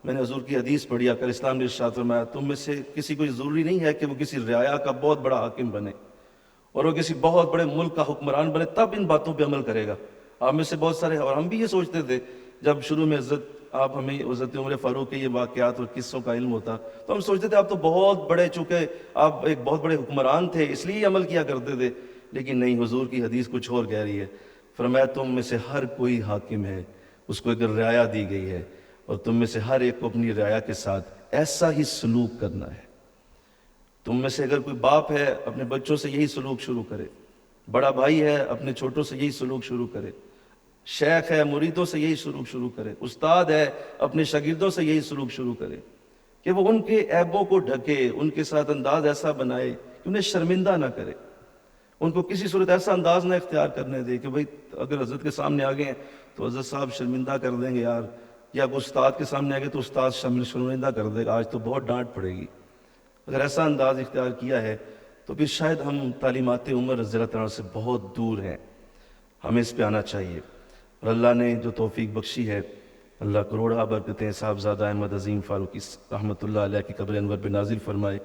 میں نے حضور کی حدیث پڑھی، آقا اسلام نے ارشاد فرمایا تم میں سے کسی کو ضروری نہیں ہے کہ وہ کسی رعایا کا بہت بڑا حاکم بنے اور وہ کسی بہت بڑے ملک کا حکمران بنے تب ان باتوں پہ عمل کرے گا۔ آپ میں سے بہت سارے، اور ہم بھی یہ سوچتے تھے جب شروع میں آپ ہمیں حضرت عمر فاروق کے یہ واقعات اور قصوں کا علم ہوتا تو ہم سوچتے تھے آپ تو بہت بڑے، چونکہ آپ ایک بہت بڑے حکمران تھے اس لیے عمل کیا کرتے تھے، لیکن نہیں، حضور کی حدیث کچھ اور کہہ رہی ہے۔ فرمایا تم میں سے ہر کوئی حاکم ہے، اس کو اگر رعایا دی گئی ہے، اور تم میں سے ہر ایک کو اپنی رعایا کے ساتھ ایسا ہی سلوک کرنا ہے۔ تم میں سے اگر کوئی باپ ہے اپنے بچوں سے یہی سلوک شروع کرے، بڑا بھائی ہے اپنے چھوٹوں سے یہی سلوک شروع کرے، شیخ ہے مریدوں سے یہی سلوک شروع کرے، استاد ہے اپنے شاگردوں سے یہی سلوک شروع کرے کہ وہ ان کے عیبوں کو ڈھکے، ان کے ساتھ انداز ایسا بنائے کہ انہیں شرمندہ نہ کرے، ان کو کسی صورت ایسا انداز نہ اختیار کرنے دے کہ بھئی اگر حضرت کے سامنے آ گئے ہیں تو حضرت صاحب شرمندہ کر دیں گے یار، یا کوئی استاد کے سامنے آ گئے تو استاد شرمندہ کر دے گا، آج تو بہت ڈانٹ پڑے گی۔ اگر ایسا انداز اختیار کیا ہے تو پھر شاید ہم تعلیمات عمر رضی اللہ تعالیٰ سے بہت دور ہیں، ہمیں اس پہ آنا چاہیے۔ اور اللہ نے جو توفیق بخشی ہے، اللہ کروڑا برکتیں صاحبزادہ احمد عظیم فاروقی رحمۃ اللہ علیہ کی قبر انور پہ نازل فرمائے۔